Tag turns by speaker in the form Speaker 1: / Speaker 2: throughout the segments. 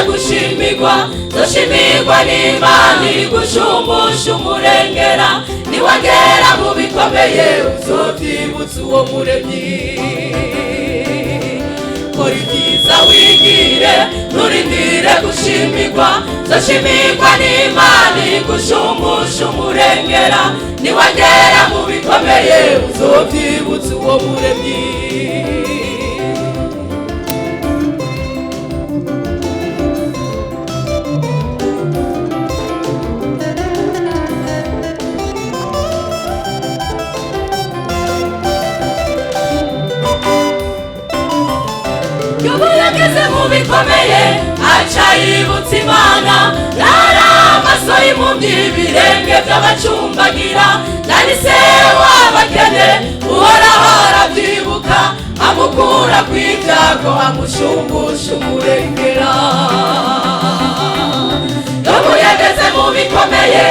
Speaker 1: gushimirwa dushimirwa n'Imana igushumbusha umurengera niwagera mu bikomeye uzovyibutsa uwo muremyi kora ibyiza wigire nturindire gushimirwa dushimirwa n'Imana igushumbusha umurengera niwagera mu bikomeye uzovyibutsa uwo muremyi yageze mu bikomeye aca yibutsa Imana yari amaso y'impumyi ibirenge by'abacumbagira nari se w'abakene uhoraho arabyibuka amukura kw'ibyago amushumbusha umurengera yobu yageze mu bikomeye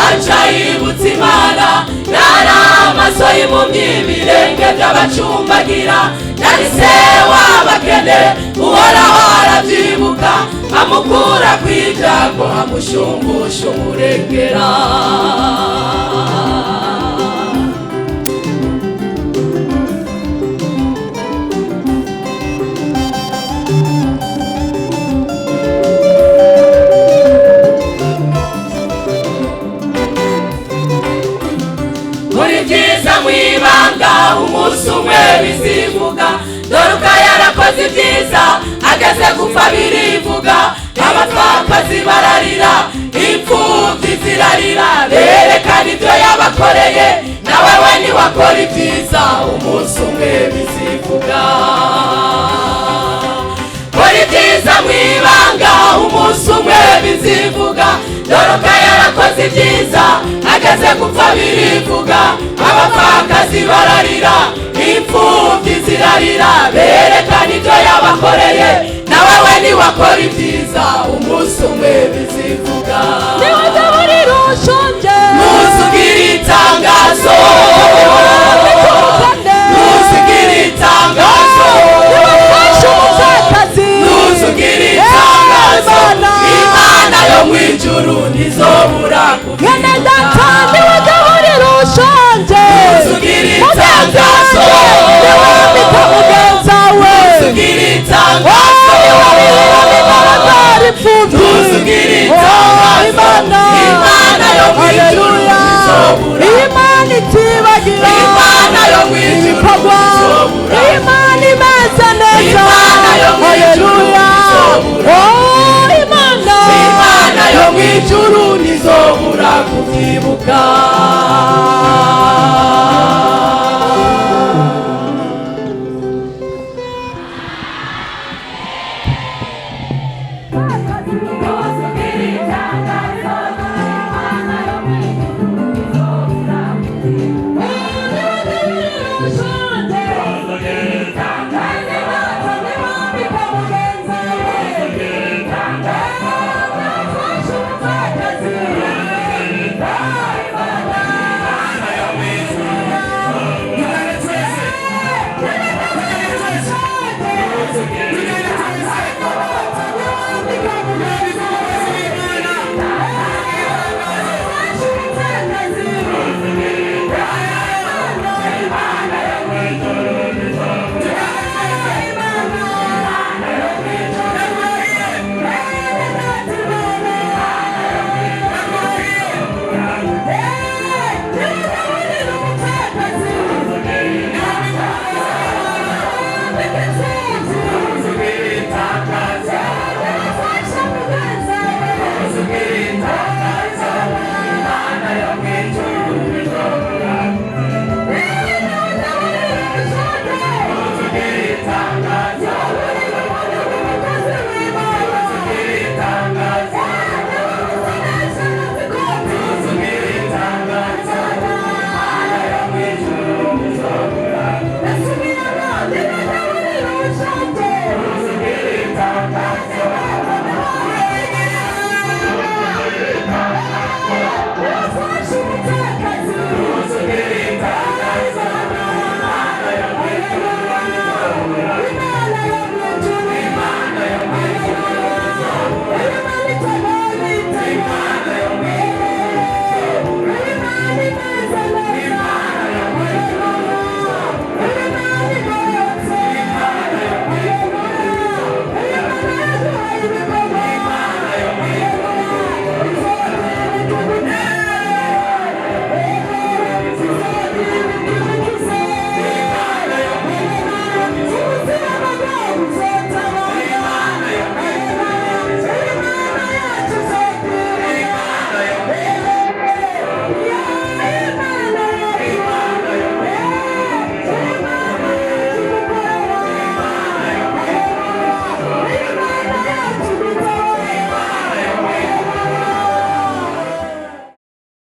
Speaker 1: aca yibutsa Imana yari amaso y'impumyi ibirenge by'abacumbagira nari se w'abakene uhoraho arabyibuka amukura kw'ibyago amushumbusha umurengera muri byiza mwibanga umunsi umwe bizivuga Doruka yarakoze ibyiza ageze gupfa birivuga abapfakazi bararira imfubyi zirarira berekana ibyo yabakoreye nawe we niwakora ibyiza umunsi umwe bizivuga muri byiza mwibanga umunsi umwe bizivuga Doruka yarakoze ibyiza ageze gupfa birivuga abapfakazi bararira imfubyi zirarira berekana ibyo yabakoreye nawe we niwakora ibyiza umunsi umwe bizivuga niwagaburira ushonje ntuzugire itangazo ntuzugire itangazo niwafashe umuzakazi ntuzugire itangazo Imana yo mu ijuru ntizobura
Speaker 2: mwene data niwagaburira ushonje
Speaker 1: ntuzugire itangazo
Speaker 2: niwambika mugenza we
Speaker 1: ntuzugire itangazo ntuzugire itangazo Imana yo mu ijuru ntizobura
Speaker 2: Imana itibagira
Speaker 1: Imana yo mu ijuru ntizobura
Speaker 2: Imana imeze neza
Speaker 1: Imana yo mu ijuru ntizobura
Speaker 2: Imana
Speaker 1: yo mu ijuru ntizobura kuvyibuka